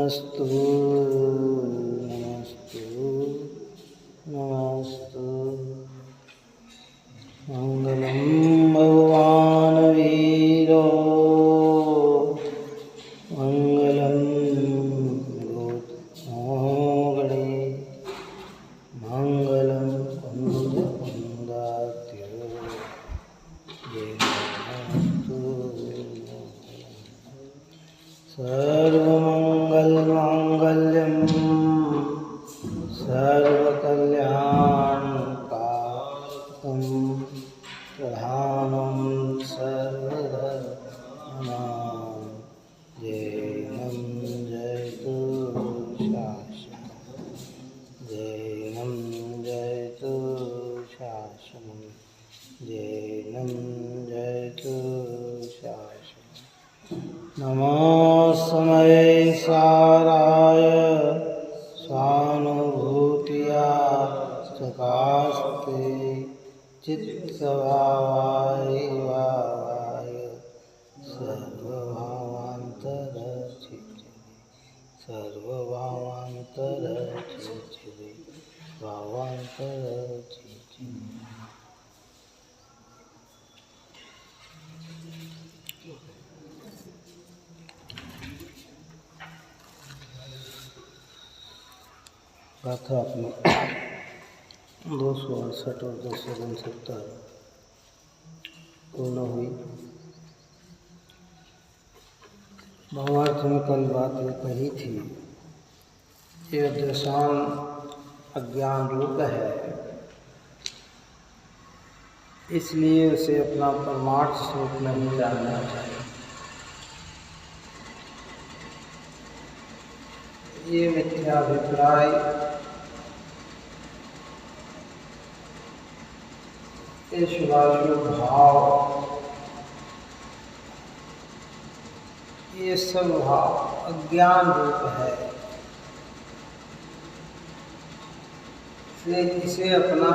नमस्तु नमस्तु नमस्तु। मंगलम भगवान वीरो मंगलम गणे मंगलम कुंद कुंदात्यो जयस्तु। सर्वमंगल मांगल्यम सर्वकल्याणकारकम प्रधानम सर्वधर्माणां जैनं जयतु शासनम् जैनं जयतु शासनम् जैनं जयतु शासनम्। नमः साराय स्वानुभूतिया सकास्ते चित्तस्वभावाय सर्वभावान्तरचित्ते भावान्तरचित्ते। गाथा अपनी 268 और 269 पूर्ण हुई। भावार्थ में कल बात ये कही थी, ये अध्यवसान अज्ञान रूप है, इसलिए उसे अपना परमार्थ स्वरूप नहीं जानना चाहिए। ये मिथ्याभिप्राय ये शुभाशुभ भाव ये सब भाव अज्ञान रूप है, इसलिए इसे अपना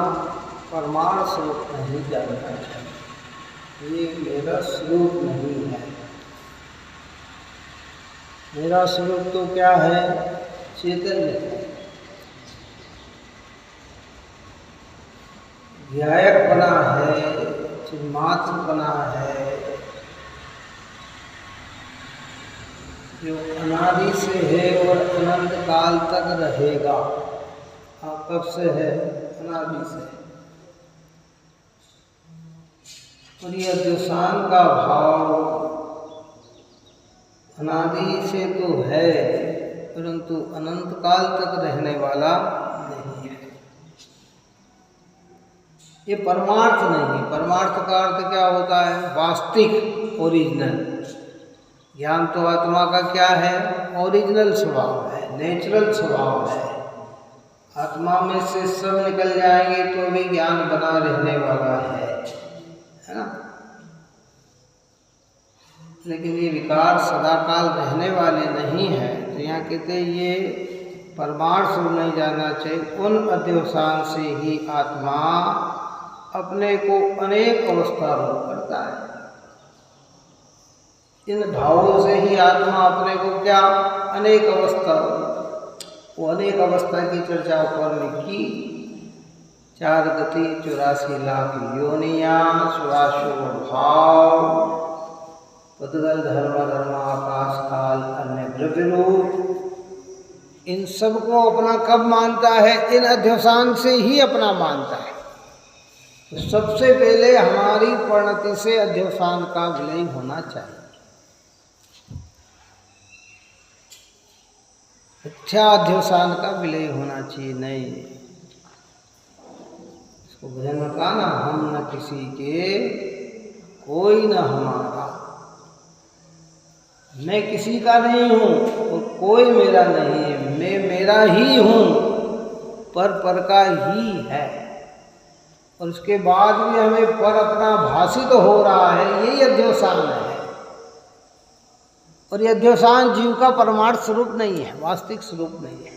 परमार्थ स्वरूप नहीं जानना चाहिए। ये मेरा स्वरूप नहीं है। मेरा स्वरूप तो क्या है? चैतन्य है। ध्यायक बना है, चिन्मात्र बना है, जो अनादि से है और अनंत काल तक रहेगा। आप कब से है? अनादि से। और ये अध्यवसान का भाव अनादि से तो है, परंतु अनंत काल तक रहने वाला नहीं है। ये परमार्थ नहीं। परमार्थ का अर्थ क्या होता है? वास्तविक, ओरिजिनल। ज्ञान तो आत्मा का क्या है? ओरिजिनल स्वभाव है, नेचुरल स्वभाव है। आत्मा में से सब निकल जाएंगे तो भी ज्ञान बना रहने वाला है ना? लेकिन ये विकार सदाकाल रहने वाले नहीं हैं। तो यहाँ कहते ये परमार्थ स्वरूप नहीं जानना चाहिए। उन अध्यवसान से ही आत्मा अपने को अनेक अवस्था रूप करता है। इन भावों से ही आत्मा अपने को क्या? अनेक अवस्था। वो अनेक अवस्था की चर्चा ऊपर लिखी। 4 गति 84 लाख योनिया, शुभाशुभ भाव, पदगल धर्म आकाश काल अन्य द्रव्य रूप, इन सबको अपना कब मानता है? इन अध्यवसान से ही अपना मानता है। तो सबसे पहले हमारी परिणति से अध्यवसान का विलय होना चाहिए। मिथ्या अध्यवसान का विलय होना चाहिए। नहीं, इसको भजन में कहा ना, हम न किसी के कोई न हमारा। मैं किसी का नहीं हूँ और कोई मेरा नहीं है। मैं मेरा ही हूँ, पर का ही है। और उसके बाद भी हमें पर अपना भाषित तो हो रहा है। यही अध्यवसान है। और ये अध्यवसान जीव का परमार्थ स्वरूप नहीं है, वास्तविक स्वरूप नहीं है।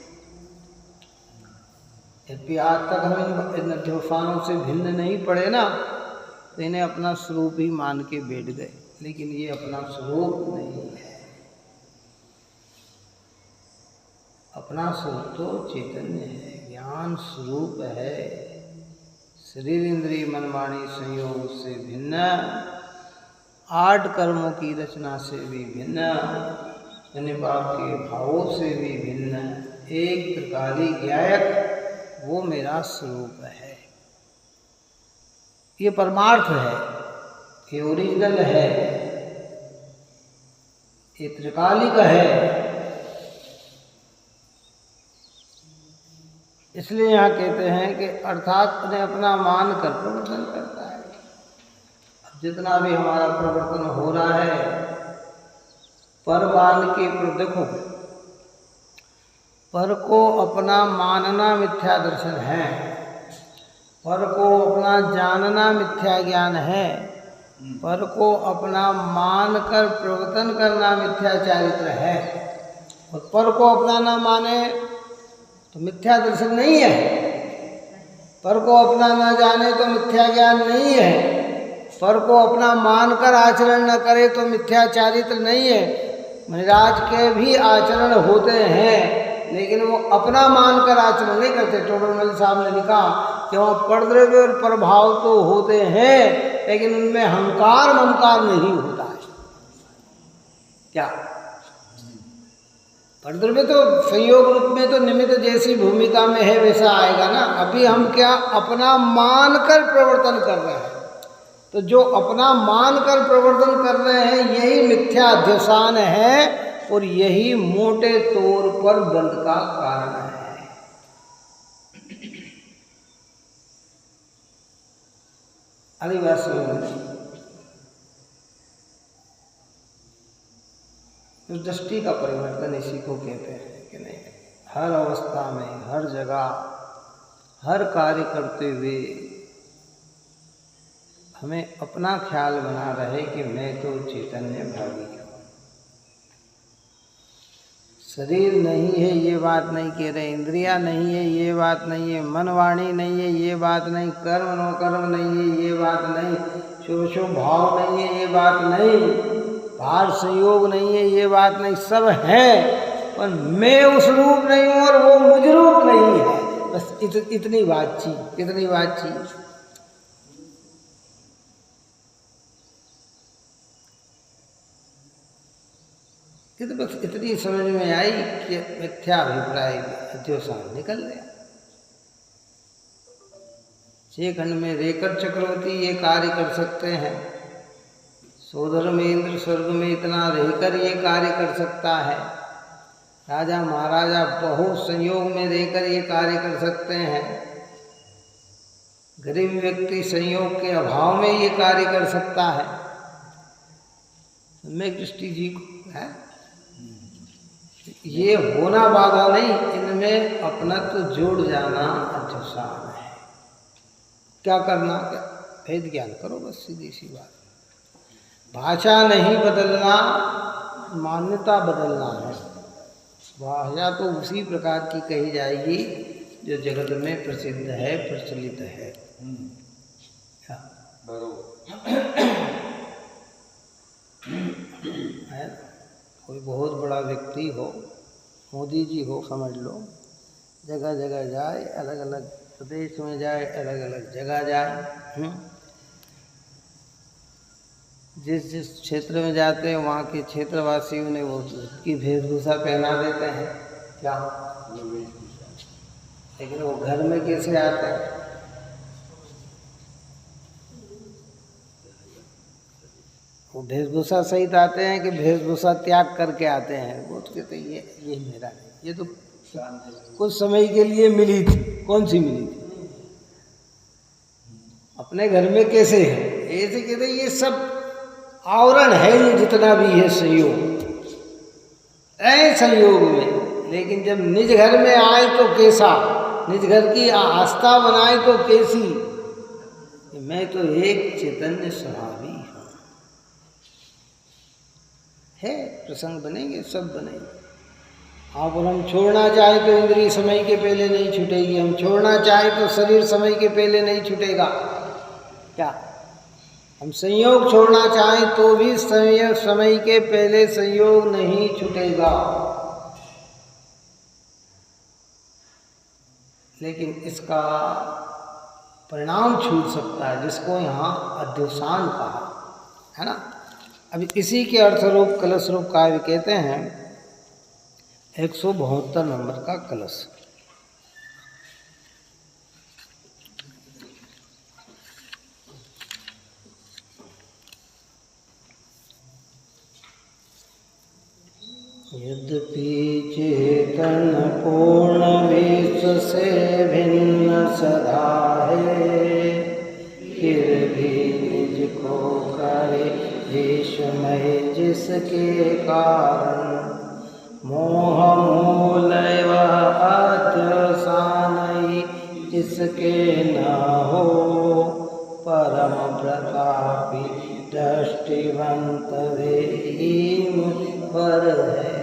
यदि आज तक हम इन अध्यवसानों से भिन्न नहीं पड़े ना, तो इन्हें अपना स्वरूप ही मान के बैठ गए। लेकिन ये अपना स्वरूप नहीं है। अपना स्वरूप तो चैतन्य है, ज्ञान स्वरूप है। शरीर इंद्रिय मन वाणी संयोग से भिन्न, 8 कर्मों की रचना से भी भिन्न, निपात के भावों से भी भिन्न, एक त्रिकाली ज्ञायक वो मेरा स्वरूप है। ये परमार्थ है, ये ओरिजिनल है, ये त्रिकालिक है। इसलिए यहाँ कहते हैं कि अर्थात उन्हें अपना मान कर प्रवर्तन करता है। अब जितना भी हमारा प्रवर्तन हो रहा है, पर मान के देखो, पर को अपना मानना मिथ्या दर्शन है, पर को अपना जानना मिथ्या ज्ञान है, पर को अपना मान कर प्रवर्तन करना मिथ्या चारित्र है। और पर को अपना ना माने तो मिथ्या दर्शन नहीं है, पर को अपना ना जाने तो मिथ्या ज्ञान नहीं है, पर को अपना मानकर आचरण न करे तो मिथ्या चारित्र नहीं है। महाराज के भी आचरण होते हैं, लेकिन वो अपना मानकर आचरण नहीं करते। टोडरमल साहब ने लिखा कि वहाँ परद्रव्य और प्रभाव तो होते हैं, लेकिन उनमें अहंकार ममकार नहीं होता है। क्या परद्रव्य तो संयोग रूप में तो निमित्त जैसी भूमिका में है, वैसा आएगा ना। अभी हम क्या अपना मानकर प्रवर्तन कर रहे हैं, तो जो अपना मानकर प्रवर्तन कर रहे हैं यही मिथ्या अध्यवसान है और यही मोटे तौर पर बंध का कारण है। आदिवासी तो दृष्टि का परिवर्तन इसी को कहते हैं कि नहीं, हर अवस्था में, हर जगह, हर कार्य करते हुए हमें अपना ख्याल बना रहे कि मैं तो चैतन्य भावी हूँ। शरीर नहीं है ये बात नहीं कह रहे, इंद्रियां नहीं है ये बात नहीं है, मन वाणी नहीं है ये बात नहीं, कर्म नो कर्म नहीं है ये बात नहीं, शुभ शुभ भाव नहीं है ये बात नहीं, भार संयोग नहीं है ये बात नहीं, सब है पर मैं उस रूप नहीं हूँ और वो मुझ रूप नहीं है। बस इतनी बातचीत, इतनी बातचीत। तो बस इतनी समझ में आई कि मिथ्या अभिप्राय अध्यवसान निकल गया। 6 खंड में रेकर चक्रवर्ती ये कार्य कर सकते हैं, सोधर में इंद्र स्वर्ग में इतना रहकर ये कार्य कर सकता है, राजा महाराजा बहुत संयोग में रहकर ये कार्य कर सकते हैं, गरीब व्यक्ति संयोग के अभाव में ये कार्य कर सकता है। मैं कृष्टि जी को है ये होना बाधा नहीं, इनमें अपनत्व जोड़ जाना अध्यवसान है। क्या करना, क्या भेद ज्ञान करो, बस सीधी सी बात। भाषा नहीं बदलना, मान्यता बदलना है। भाषा तो उसी प्रकार की कही जाएगी जो जगत में प्रसिद्ध है, प्रचलित है। है कोई बहुत बड़ा व्यक्ति हो, मोदी जी हो समझ लो, जगह जगह जाए, अलग अलग प्रदेश में जाए, अलग अलग जगह जाए, जिस जिस क्षेत्र में जाते हैं वहाँ के क्षेत्रवासी उन्हें वो की वेशभूषा पहना देते हैं। क्या लेकिन वो घर में कैसे आते हैं? वो वेशभूषा सहित आते हैं कि वेशभूषा त्याग करके आते हैं? वो तो कहते हैं ये मेरा नहीं, ये तो कुछ समय के लिए मिली थी। कौन सी मिली थी? अपने घर में कैसे है ऐसे कहते हैं ये सब आवरण है, ये जितना भी है संयोग ऐ संयोग में। लेकिन जब निज घर में आए तो कैसा, निज घर की आस्था बनाए तो कैसी, मैं तो एक चैतन्य स्वभावी हूँ। है प्रसंग बनेंगे, सब बनेंगे। आप और हम छोड़ना चाहे तो इंद्रिय समय के पहले नहीं छूटेगी, हम छोड़ना चाहे तो शरीर समय के पहले नहीं छूटेगा। क्या हम संयोग छोड़ना चाहें तो भी समय के पहले संयोग नहीं छूटेगा। लेकिन इसका परिणाम छूट सकता है, जिसको यहाँ अध्यवसान कहा है ना। अभी इसी के अर्थ रूप कलश रूप काव्य कहते हैं 172 नंबर का कलश। यद्यपि चेतन पूर्ण विश्व से भिन्न सदा है, फिर भी निज को करे विश्वमय जिसके कारण, मोह मूल वह अध्यवसानई जिसके न हो, परम प्रतापी दृष्टिवंत वे ही मुनिवर है।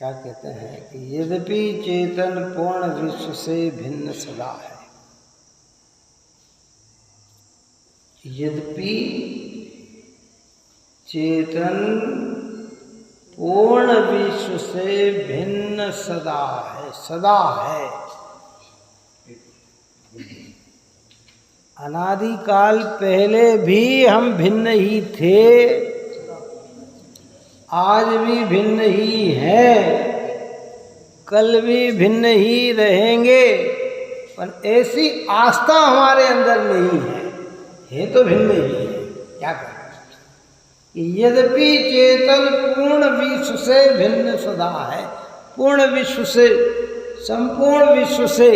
क्या कहते हैं कि यद्यपि चेतन पूर्ण विश्व से भिन्न सदा है, यद्यपि चेतन पूर्ण विश्व से भिन्न सदा है, सदा है। अनादिकाल पहले भी हम भिन्न ही थे, आज भी भिन्न ही हैं, कल भी भिन्न ही रहेंगे, पर ऐसी आस्था हमारे अंदर नहीं है तो भिन्न ही है। क्या करें? यद्यपि चेतन पूर्ण विश्व से भिन्न सदा है, पूर्ण विश्व से, संपूर्ण विश्व से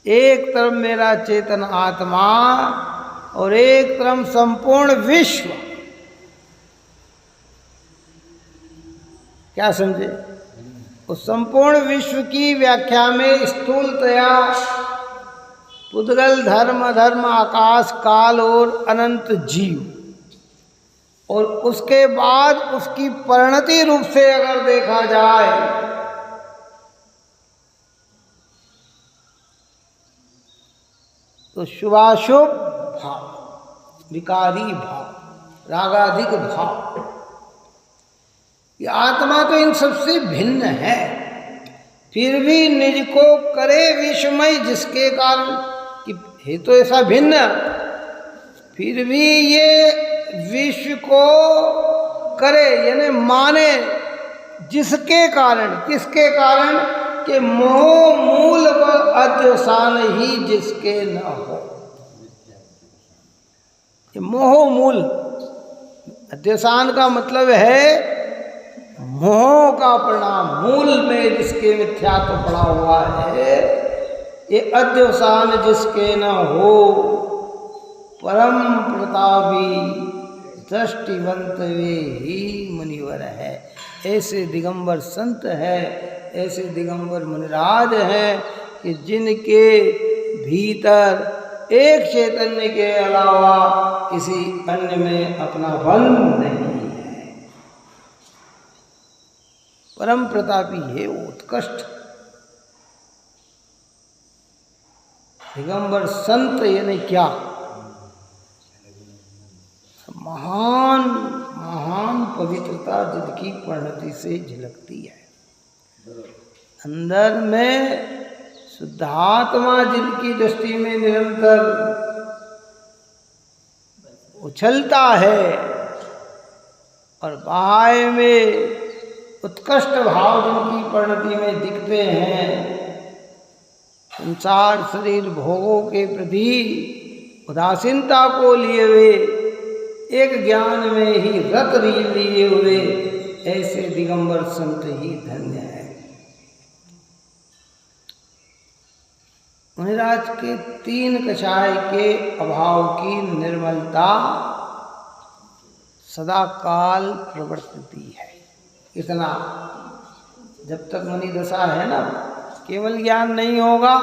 एक तरफ मेरा चेतन आत्मा और एक तरफ संपूर्ण विश्व। क्या समझे? उस संपूर्ण विश्व की व्याख्या में स्थूलतया पुद्गल, धर्म, अधर्म, आकाश, काल और अनंत जीव, और उसके बाद उसकी परिणति रूप से अगर देखा जाए तो शुभाशुभ भाव, विकारी भाव, रागाधिक भाव, ये आत्मा तो इन सबसे भिन्न है, फिर भी निज को करे विश्वमय जिसके कारण कि है तो ऐसा भिन्न, फिर भी ये विश्व को करे यानी माने जिसके कारण, किसके कारण कि मोह मूल व अध्यवसान ही जिसके न हो। ये मोह मूल, अध्यवसान का मतलब है मोह का परिणाम, मूल में जिसके मिथ्यात्व पड़ा हुआ है, ये अध्यवसान जिसके न हो, परम प्रतापी दृष्टिवंत वे ही मुनिवर है। ऐसे दिगंबर संत है, ऐसे दिगंबर मुनिराज हैं कि जिनके भीतर एक चैतन्य के अलावा किसी अन्य में अपना बंध नहीं है। परम प्रतापी है वो, उत्कृष्ट दिगंबर संत यानी क्या? महान महान पवित्रता जिनकी परिणति से झलकती है, अंदर में शुद्धात्मा जिनकी दृष्टि में निरंतर उछलता है, और बाह्य में उत्कृष्ट भाव जिनकी परिणति में दिखते हैं, संसार शरीर भोगों के प्रति उदासीनता को लिए हुए, एक ज्ञान में ही रत लिए हुए, ऐसे दिगंबर संत ही धन्य है। मुनिराज के 3 कषाय के अभाव की निर्मलता सदा काल प्रवर्तती है। इतना जब तक मुनि दशा है ना, केवल ज्ञान नहीं होगा,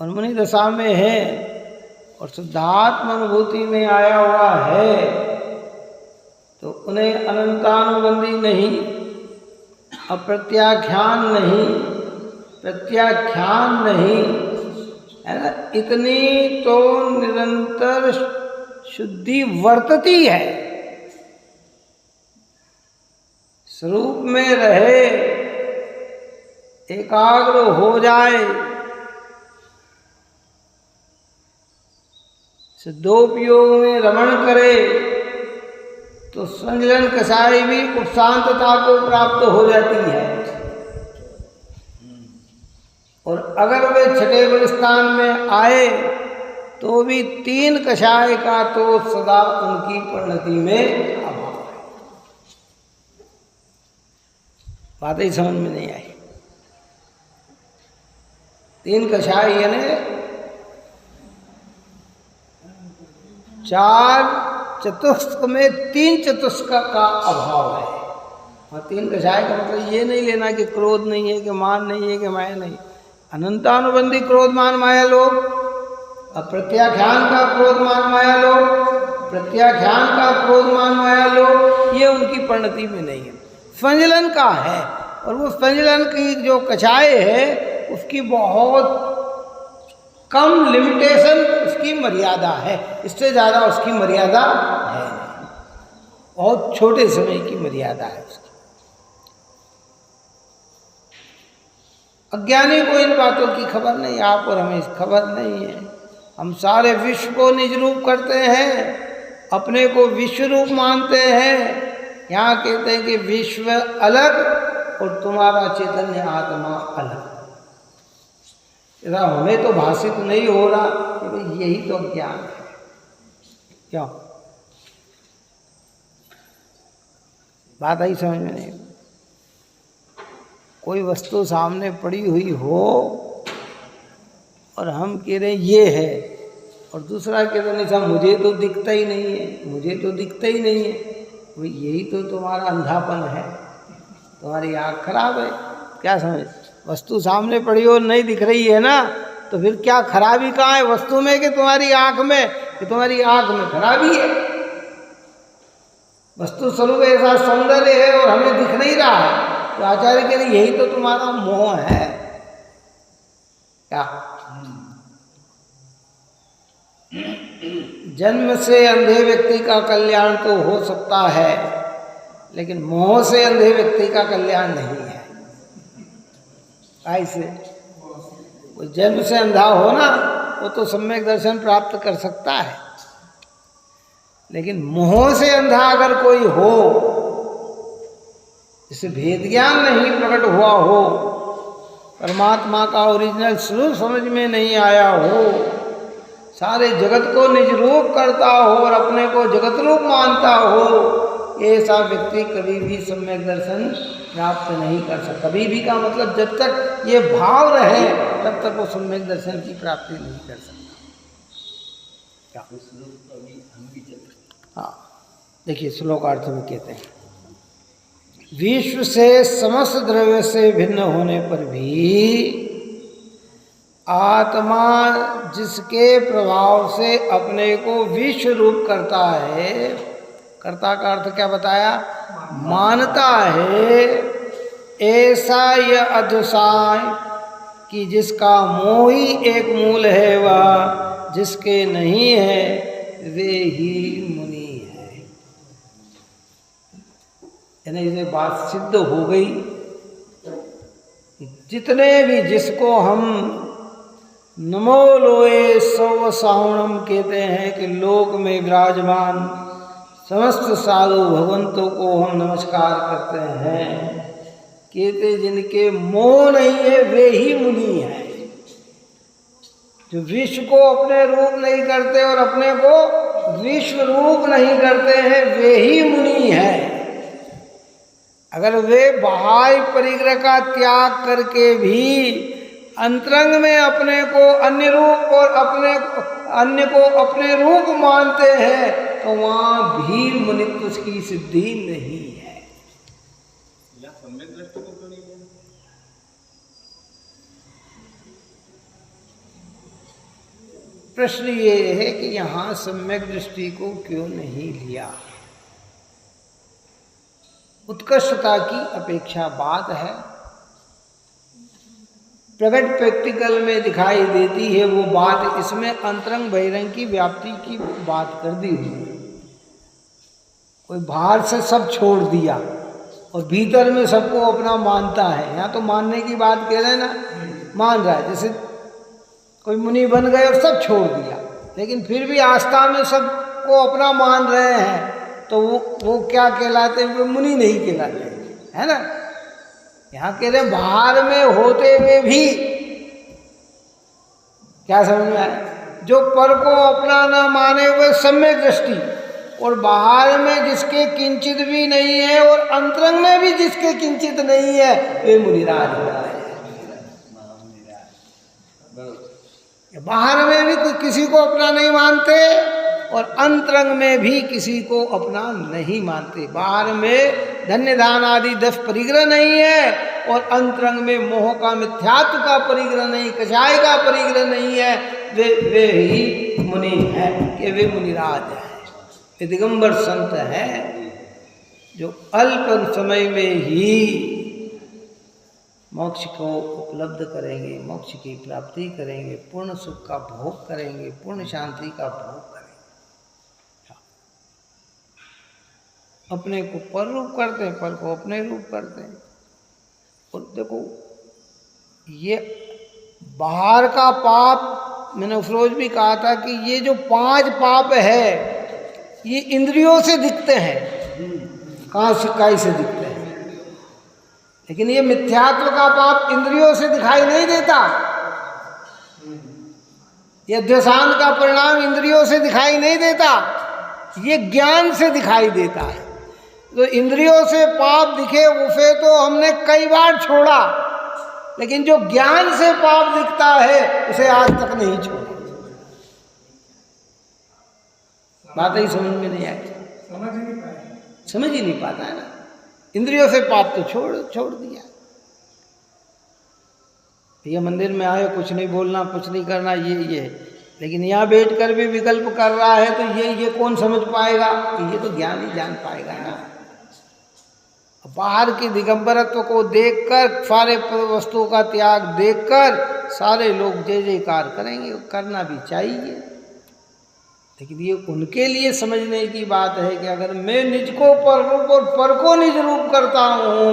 और मुनि दशा में है और शुद्धात्म अनुभूति में आया हुआ है, तो उन्हें अनंतानुबंधी नहीं, अप्रत्याख्यान नहीं, प्रत्याख्यान नहीं, है ना, इतनी तो निरंतर शुद्धि वर्तती है। स्वरूप में रहे, एकाग्र हो जाए, सिद्धोपयोग में रमण करे, तो संजलन कसाई भी उपशांतता को प्राप्त हो जाती है। और अगर वे छठे गुण स्थान में आए तो भी 3 कषाय का तो सदा उनकी परिणति में अभाव है। बात ही समझ में नहीं आई। 3 कषाय यानी 4 चतुष्क में 3 चतुष्क का अभाव है। और 3 कषाय का मतलब ये नहीं लेना कि क्रोध नहीं है, कि मान नहीं है, कि माया नहीं। अनंतानुबंधी क्रोध मान माया लोग, अप्रत्याख्यान का क्रोध मान माया लोग, प्रत्याख्यान का क्रोध मान माया लोग, ये उनकी परिणति में नहीं है, संजलन का है। और वो संजलन की जो कषाय है उसकी बहुत कम लिमिटेशन, उसकी मर्यादा है। इससे ज़्यादा उसकी मर्यादा है नहीं, बहुत छोटे समय की मर्यादा है उसकी। अज्ञानी को इन बातों की खबर नहीं, आप और हमें खबर नहीं है। हम सारे विश्व को निज रूप करते हैं, अपने को विश्व रूप मानते हैं। यहाँ कहते हैं कि विश्व अलग और तुम्हारा चैतन्य आत्मा अलग। हमें तो भाषित नहीं हो रहा कि भाई यही तो ज्ञान है। क्यों? बात आई समझ में नहीं। कोई वस्तु सामने पड़ी हुई हो और हम कह रहे हैं ये है, और दूसरा कह रहे नहीं साहब मुझे तो दिखता ही नहीं है, मुझे तो दिखता ही नहीं है। भाई यही तो तुम्हारा अंधापन है, तुम्हारी आँख खराब है। क्या समझ? वस्तु सामने पड़ी और नहीं दिख रही है ना, तो फिर क्या खराबी कहाँ है, वस्तु में कि तुम्हारी आँख में? कि तुम्हारी आँख में खराबी है। वस्तु स्वरूप ऐसा सौंदर्य है और हमें दिख नहीं रहा है, तो आचार्य कह रहे यही तो तुम्हारा मोह है। क्या? जन्म से अंधे व्यक्ति का कल्याण तो हो सकता है, लेकिन मोह से अंधे व्यक्ति का कल्याण नहीं है। ऐसे वो जन्म से अंधा हो ना, वो तो सम्यक दर्शन प्राप्त कर सकता है, लेकिन मोह से अंधा अगर कोई हो, जिसे भेद ज्ञान नहीं प्रकट हुआ हो, परमात्मा का ओरिजिनल स्वरूप समझ में नहीं आया हो, सारे जगत को निज रूप करता हो और अपने को जगत रूप मानता हो, ऐसा व्यक्ति कभी भी सम्यक दर्शन प्राप्त नहीं कर सकता। कभी भी का मतलब जब तक ये भाव रहे तब तक वो सम्यक दर्शन की प्राप्ति नहीं कर सकता। क्या? हाँ, देखिए श्लोकार्थ में कहते हैं, विश्व से समस्त द्रव्य से भिन्न होने पर भी आत्मा जिसके प्रभाव से अपने को विश्व रूप करता है, कर्ता का अर्थ क्या बताया? मानता है। ऐसा यह अध्यवसाय कि जिसका मोह ही एक मूल है, वह जिसके नहीं है वे ही मुनि है। यानी ये बात सिद्ध हो गई, जितने भी जिसको हम नमो लोए सौ सावणम कहते हैं कि लोक में विराजमान समस्त साधु भगवंतों को हम नमस्कार करते हैं, कहते जिनके मोह नहीं है वे ही मुनि हैं। जो विश्व को अपने रूप नहीं करते और अपने को विश्व रूप नहीं करते हैं वे ही मुनि हैं। अगर वे बाह्य परिग्रह का त्याग करके भी अंतरंग में अपने को अन्य रूप और अन्य को अपने रूप मानते हैं, तो वहां भी मुनित्व की सिद्धि नहीं है। प्रश्न ये है कि यहाँ सम्यक दृष्टि को क्यों नहीं लिया? उत्कृष्टता की अपेक्षा बात है, प्रकट प्रैक्टिकल में दिखाई देती है वो बात, इसमें अंतरंग बहिरंग की व्याप्ति की बात कर दी हुई। कोई बाहर से सब छोड़ दिया, और भीतर में सबको अपना मानता है। यहाँ तो मानने की बात कह रहे हैं ना, मान रहा है। जैसे कोई मुनि बन गए और सब छोड़ दिया, लेकिन फिर भी आस्था में सबको अपना मान रहे हैं, तो वो क्या कहलाते हैं? वो मुनि नहीं कहलाते, है ना। यहाँ कह रहे बाहर में होते हुए भी, क्या समझ में आया? जो पर को अपना न माने हुए सम्यक दृष्टि, और बाहर में जिसके किंचित भी नहीं है और अंतरंग में भी जिसके किंचित नहीं है, वे मुनिराज होते हैं। बाहर में भी किसी को अपना नहीं मानते और अंतरंग में भी किसी को अपना नहीं मानते। बाहर में धन्य धान आदि 10 परिग्रह नहीं है और अंतरंग में मोह का मिथ्यात्व का परिग्रह नहीं, कषाय का परिग्रह नहीं है, वे ही मुनि हैं, कि वे मुनिराज हैं। ये दिगंबर संत हैं जो अल्प समय में ही मोक्ष को उपलब्ध करेंगे, मोक्ष की प्राप्ति करेंगे, पूर्ण सुख का भोग करेंगे, पूर्ण शांति का भोग करेंगे। अपने को पर रूप करते हैं, पर को अपने रूप करते हैं। और देखो ये बाहर का पाप, मैंने उस रोज भी कहा था कि ये जो 5 पाप है ये इंद्रियों से दिखते हैं, काई से दिखते हैं, लेकिन ये मिथ्यात्व का पाप इंद्रियों से दिखाई नहीं देता। ये अध्यसान का परिणाम इंद्रियों से दिखाई नहीं देता, ये ज्ञान से दिखाई देता है। तो इंद्रियों से पाप दिखे उसे तो हमने कई बार छोड़ा, लेकिन जो ज्ञान से पाप दिखता है उसे आज तक नहीं छोड़ा। बात ही समझ में नहीं आई, समझ ही नहीं पाता है ना। इंद्रियों से पाप तो छोड़ दिया। ये मंदिर में आए, कुछ नहीं बोलना, कुछ नहीं करना, ये लेकिन यहाँ बैठ कर भी विकल्प कर रहा है, तो ये कौन समझ पाएगा? ये तो ज्ञान ही जान पाएगा ना। बाहर की दिगंबरत्व को देखकर, सारे वस्तुओं का त्याग देखकर सारे लोग जय जयकार करेंगे, करना भी चाहिए। लेकिन ये उनके लिए समझने की बात है कि अगर मैं निज को पर रूप और पर को निज रूप करता हूँ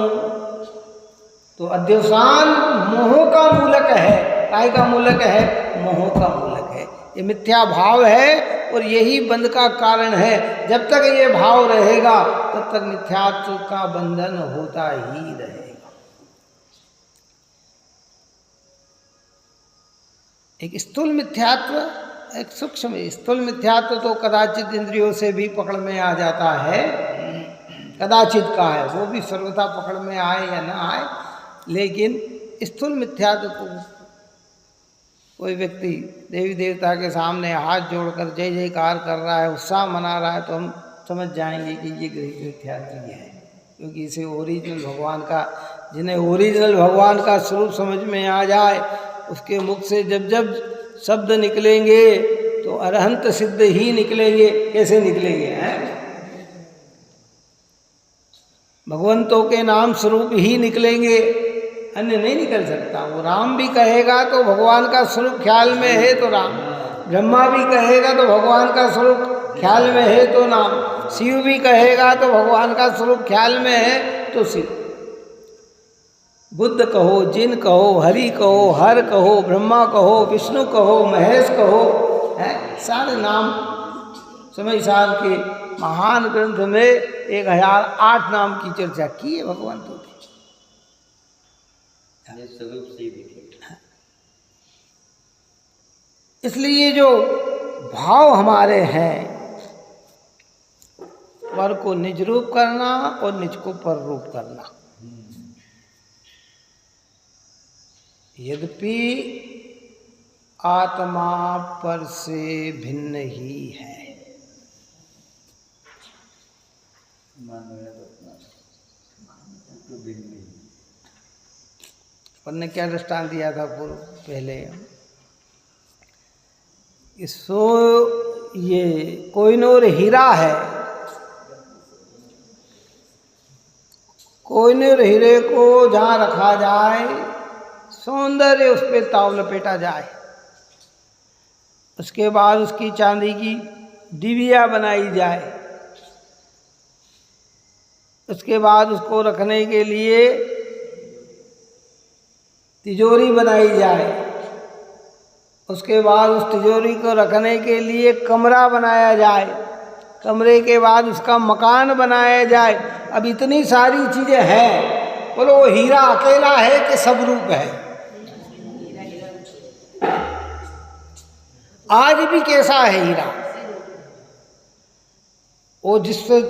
तो अध्यवसान मोह का मूलक है। काय का मूलक है? मोह का मूलक है। ये मिथ्या भाव है और यही बंध का कारण है। जब तक ये भाव रहेगा तब तक मिथ्यात्व का बंधन होता ही रहेगा। एक स्थूल मिथ्यात्व, एक सूक्ष्म स्थूल मिथ्यात्व तो कदाचित इंद्रियों से भी पकड़ में आ जाता है, कदाचित का है, वो भी सर्वथा पकड़ में आए या ना आए। लेकिन स्थूल मिथ्यात्व को कोई व्यक्ति देवी देवता के सामने हाथ जोड़कर जय जयकार कर रहा है, उत्साह मना रहा है, तो हम समझ जाएंगे कि ये गृहित मिथ्यात्व है, क्योंकि इसे ओरिजिनल भगवान का, जिन्हें ओरिजिनल भगवान का स्वरूप समझ में आ जाए, उसके मुख से जब जब शब्द निकलेंगे तो अरहंत सिद्ध ही निकलेंगे। कैसे निकलेंगे हैं? भगवंतों के नाम स्वरूप ही निकलेंगे, अन्य नहीं निकल सकता। वो राम भी कहेगा तो भगवान का स्वरूप ख्याल में है तो राम, ब्रह्मा भी कहेगा तो भगवान का स्वरूप ख्याल में है तो नाम, शिव भी कहेगा तो भगवान का स्वरूप ख्याल में है तो शिव। बुद्ध कहो, जिन कहो, हरि कहो, हर कहो, ब्रह्मा कहो, विष्णु कहो, महेश कहो, है सारे नाम समय साल के महान ग्रंथ में 1008 नाम की चर्चा की है भगवंतों की। इसलिए जो भाव हमारे हैं, पर को निज रूप करना और निज को पर रूप करना, यद्यपि आत्मा पर से भिन्न ही है। अपन ने क्या दृष्टांत दिया था पहले, इसो ये कोहिनूर हीरा है, कोहिनूर हीरे को जहाँ रखा जाए, सौंदर्य उस पर ताव लपेटा जाए, उसके बाद उसकी चांदी की डिबिया बनाई जाए, उसके बाद उसको रखने के लिए तिजोरी बनाई जाए, उसके बाद उस तिजोरी को रखने के लिए कमरा बनाया जाए, कमरे के बाद उसका मकान बनाया जाए। अब इतनी सारी चीजें हैं, बोलो वो हीरा अकेला है कि सब रूप है? आज भी कैसा है हीरा? वो जिससे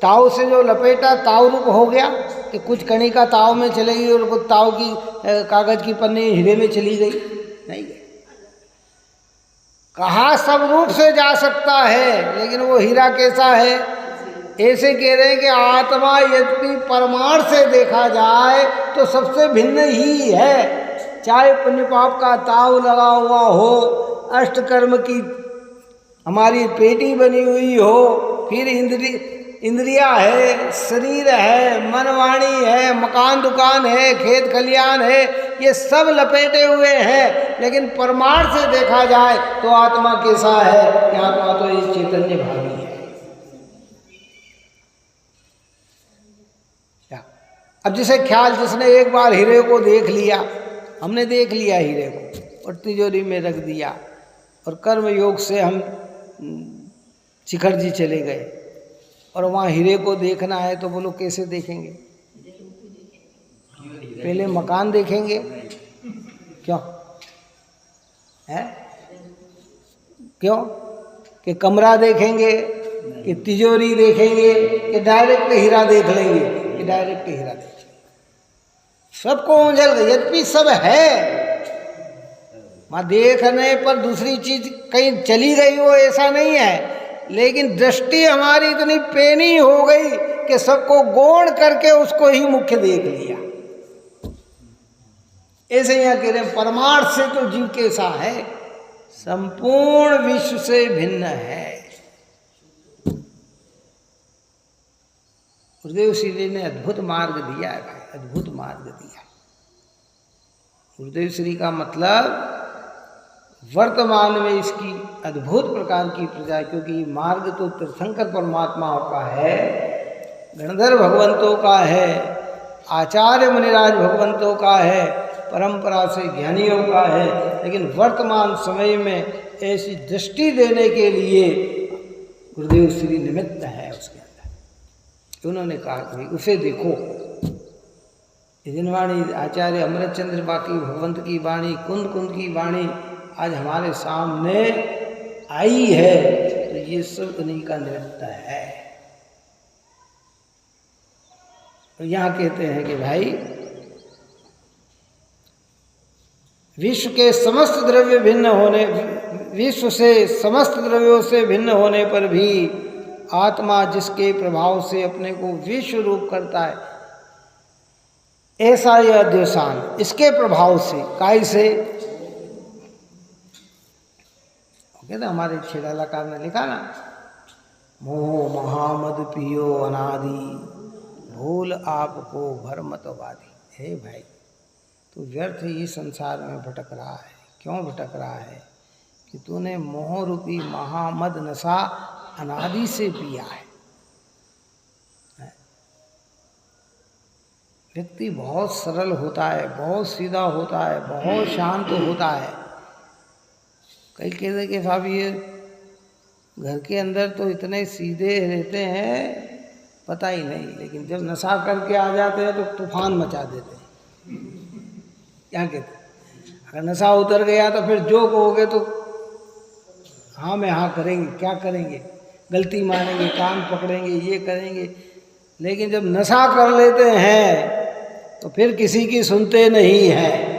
ताव से जो लपेटा ताव रूप हो गया कि कुछ कणिका ताव में चले गई और कुछ ताव की कागज की पन्नी हीरे में चली गई, नहीं गई। कहाँ सब रूप से जा सकता है, लेकिन वो हीरा कैसा है? ऐसे कह रहे हैं कि आत्मा यद्यपि परमार्थ से देखा जाए तो सबसे भिन्न ही है। चाहे पुण्य पाप का ताव लगा हुआ हो, अष्टकर्म की हमारी पेटी बनी हुई हो, फिर इंद्रिया है, शरीर है, मन वाणी है, मकान दुकान है, खेत खलियान है, ये सब लपेटे हुए हैं। लेकिन परमार्थ से देखा जाए तो आत्मा कैसा है कि आत्मा तो इस चैतन्य भावी है। अब जिसे ख्याल, जिसने एक बार हीरे को देख लिया, हमने देख लिया हीरे को और तिजोरी में रख दिया, और कर्म योग से हम शिखर जी चले गए और वहाँ हीरे को देखना है तो बोलो कैसे देखेंगे? पहले मकान देखेंगे, क्यों है? क्यों कि कमरा देखेंगे कि तिजोरी देखेंगे कि डायरेक्ट हीरा देख लेंगे कि डायरेक्ट हीरा देखेंगे? सबको उंझल गई, यद्यपि सब है, वहाँ देखने पर दूसरी चीज कहीं चली गई हो ऐसा नहीं है, लेकिन दृष्टि हमारी इतनी पेनी हो गई कि सबको गौण करके उसको ही मुख्य देख लिया। ऐसे यहाँ कह रहे हैं परमार्थ से तो जीव कैसा है? संपूर्ण विश्व से भिन्न है। गुरुदेव श्री ने अद्भुत मार्ग दिया है भाई, अद्भुत मार्ग दिया। गुरुदेव श्री का मतलब वर्तमान में इसकी अद्भुत प्रकार की प्रजा, क्योंकि मार्ग तो तीर्थंकर परमात्माओं का है, गणधर भगवंतों का है, आचार्य मुनिराज भगवंतों का है, परंपरा से ज्ञानियों का है, लेकिन वर्तमान समय में ऐसी दृष्टि देने के लिए गुरुदेव श्री निमित्त है उसके अंदर। उन्होंने कहा कि उसे देखो, जिनवाणी आचार्य अमृतचंद्र बाकी भगवंत की वाणी, कुंद कुंद की वाणी आज हमारे सामने आई है, तो ये सब उन्हीं का निमित्त है। तो यहाँ कहते हैं कि भाई विश्व के समस्त द्रव्य भिन्न होने, विश्व से समस्त द्रव्यों से भिन्न होने पर भी आत्मा जिसके प्रभाव से अपने को विश्व रूप करता है, ऐसा यह अध्यवसान इसके प्रभाव से, काय से? कहते हमारे छेड़ालाकार ने लिखा ना, मोह महामद पियो अनादि, भूल आपको भरमतवादी। हे भाई, तू व्यर्थ ही संसार में भटक रहा है। क्यों भटक रहा है? कि तूने मोह रूपी महामद नशा अनादि से पिया है। व्यक्ति बहुत सरल होता है, बहुत सीधा होता है, बहुत शांत होता है। कई कहते कि साहब ये घर के अंदर तो इतने सीधे रहते हैं पता ही नहीं, लेकिन जब नशा करके आ जाते हैं तो तूफान मचा देते हैं। क्या कहते? अगर नशा उतर गया तो फिर जो कहोगे तो हाँ में हाँ करेंगे, क्या करेंगे, गलती मानेंगे, कान पकड़ेंगे, ये करेंगे। लेकिन जब नशा कर लेते हैं तो फिर किसी की सुनते नहीं हैं।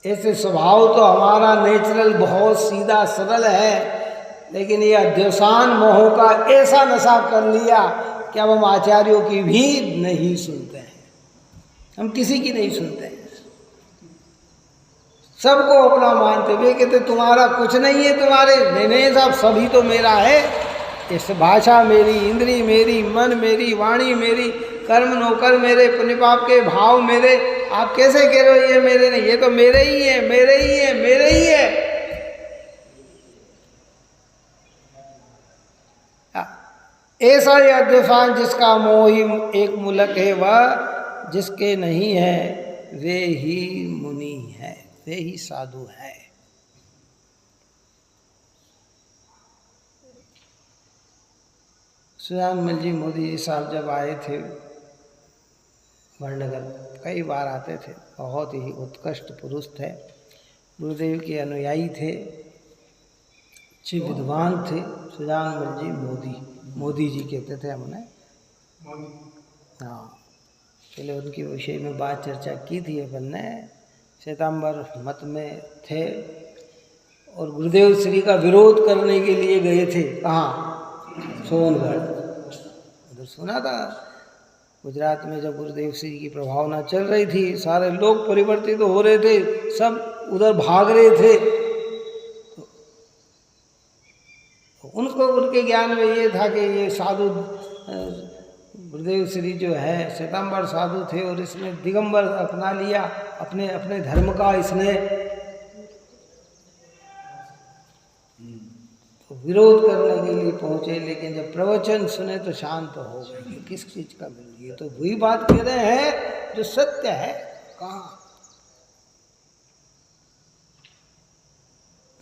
ऐसे स्वभाव तो हमारा नेचुरल बहुत सीधा सरल है, लेकिन ये अध्यवसान मोह का ऐसा नशा कर लिया कि अब हम आचार्यों की भी नहीं सुनते हैं, हम किसी की नहीं सुनते हैं। सबको अपना मानते हुए कहते तुम्हारा कुछ नहीं है, तुम्हारे नहीं साहब सभी तो मेरा है। इस भाषा मेरी, इंद्री मेरी, मन मेरी, वाणी मेरी, कर्म नौकर मेरे, पुण्य पाप के भाव मेरे। आप कैसे कह रहे हो ये मेरे नहीं? ये तो मेरे ही है, मेरे ही है, मेरे ही है। ऐसा ही अध्यफान जिसका मोह ही एक मूलक है, वह जिसके नहीं है वे ही मुनि है, वे ही साधु है। सुजानमल जी मोदी साहब जब आए थे वड़नगर, कई बार आते थे, बहुत ही उत्कृष्ट पुरुष थे, गुरुदेव के अनुयायी थे, अच्छे विद्वान थे। सुजानमल जी मोदी जी कहते थे हमने, हाँ, पहले उनके विषय में बात चर्चा की थी अपन ने। श्वेतांबर मत में थे और गुरुदेव श्री का विरोध करने के लिए गए थे। कहाँ? सोनगढ़। उधर सुना था गुजरात में जब गुरुदेव श्री की प्रभावना चल रही थी, सारे लोग परिवर्तित हो रहे थे, सब उधर भाग रहे थे। तो उनको उनके ज्ञान में ये था कि ये साधु गुरुदेव श्री जो है श्वेतांबर साधु थे और इसने दिगंबर अपना लिया, अपने अपने धर्म का इसने तो विरोध करने के लिए पहुंचे। लेकिन जब प्रवचन सुने तो शांत हो गए। किस चीज का विरोध? ये तो वही बात कह रहे हैं जो सत्य है। कहाँ?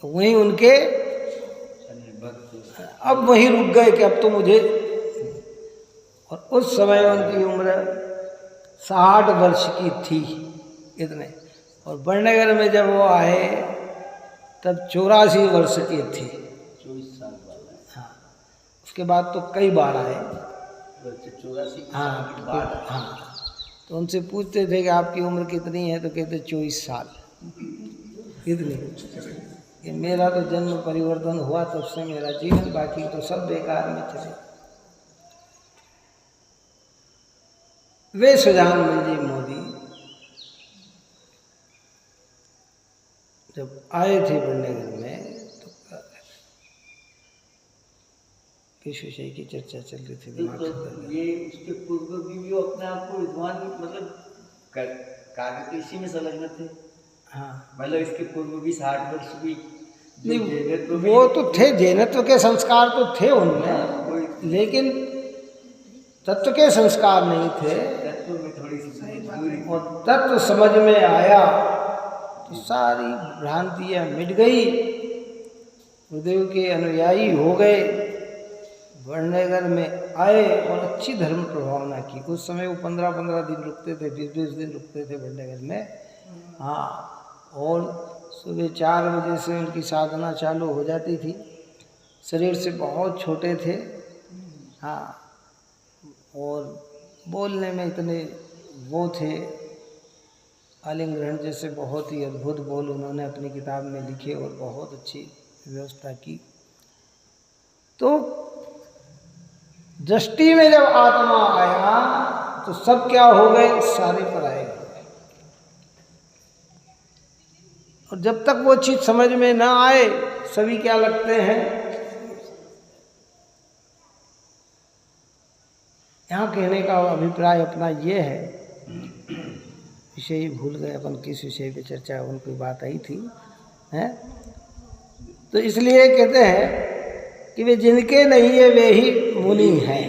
तो वहीं उनके अब वहीं रुक गए कि अब तो मुझे। और उस समय उनकी उम्र 60 वर्ष की थी इतने, और वड़नगर में जब वो आए तब 84 वर्ष की थी, 24 साल बाद। हाँ, उसके बाद तो कई बार आए। 84? हाँ। तो उनसे पूछते थे कि आपकी उम्र कितनी है, तो कहते 24 साल। इतनी कि मेरा तो जन्म परिवर्तन हुआ तब से मेरा जीवन, बाकी तो सब बेकार में चले। वे सुजानमल जी मोदी जब आए थे वड़नगर में तो किस विषय की चर्चा चल रही थी? तो ये उसके पूर्व भी वो अपने आप को विद्वान मतलब कार्य इसी में संलग्न थे। हाँ, मतलब इसके पूर्व भी 60 वर्ष भी नहीं, वो तो थे, जैनत्व के संस्कार तो थे उनमें, लेकिन तत्व के संस्कार नहीं थे। तत्व में थोड़ी सी और तत्व समझ में आया तो सारी भ्रांतियाँ मिट गई, गुरुदेव के अनुयायी हो गए, वड़नगर में आए और अच्छी धर्म प्रभावना की। उस समय वो 15-15 दिन रुकते थे, 20-20 दिन रुकते थे वड़नगर में। हाँ, और सुबह 4 बजे से उनकी साधना चालू हो जाती थी। शरीर से बहुत छोटे थे, हाँ, और बोलने में इतने वो थे, आलिंगन जैसे बहुत ही अद्भुत बोल उन्होंने अपनी किताब में लिखे और बहुत अच्छी व्यवस्था की। तो दृष्टि में जब आत्मा आया तो सब क्या हो गए? सारे पराये हो गए। और जब तक वो चीज समझ में ना आए सभी क्या लगते हैं। यहाँ कहने का अभिप्राय अपना ये है, विषय ही भूल गए अपन, किस विषय पे चर्चा उनकी बात आई थी, हैं? तो इसलिए कहते हैं कि वे जिनके नहीं है वे ही मुनि हैं।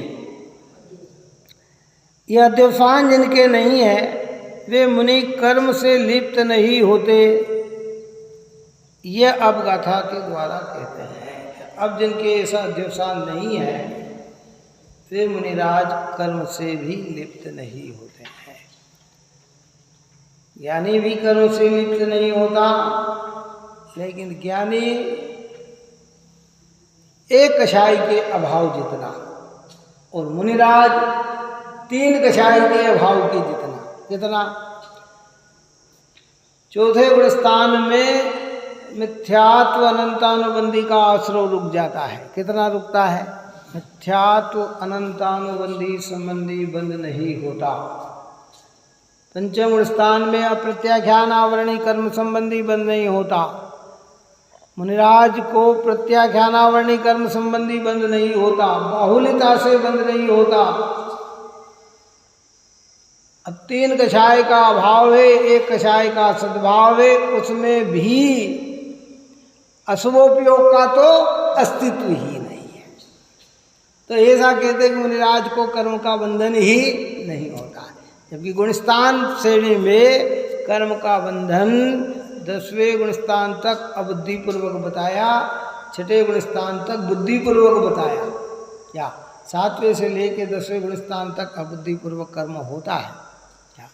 यह अध्यफान जिनके नहीं है वे मुनि कर्म से लिप्त नहीं होते, यह अब गाथा के द्वारा कहते हैं। अब जिनके ऐसा अध्यवसान नहीं है वे मुनिराज कर्म से भी लिप्त नहीं होते हैं। ज्ञानी भी कर्म से लिप्त नहीं होता, लेकिन ज्ञानी एक कषाय के अभाव जितना, और मुनिराज 3 कषाय के अभाव के जितना। कितना? चौथे गुण स्थान में मिथ्यात्व अनंतानुबंधी का आश्रय रुक जाता है। कितना रुकता है? मिथ्यात्व अनंतानुबंधी संबंधी बंद नहीं होता। पंचम गुण स्थान में अप्रत्याख्यान आवरणी कर्म संबंधी बंद नहीं होता। मुनिराज को प्रत्याख्यानावरणी कर्म संबंधी बंध नहीं होता, बाहुल्यता से बंध नहीं होता। अब 3 कषाय का अभाव है, 1 कषाय का सद्भाव है, उसमें भी अशुभोपयोग का तो अस्तित्व ही नहीं है। तो ऐसा कहते हैं कि मुनिराज को कर्म का बंधन ही नहीं होता है, जबकि गुणस्थान श्रेणी में कर्म का बंधन 10वें गुणस्थान तक अबुद्धिपूर्वक बताया, 6ठे गुणस्थान तक बुद्धिपूर्वक बताया, क्या 7वें से लेके 10वें गुणस्थान तक अबुद्धिपूर्वक कर्म होता है क्या,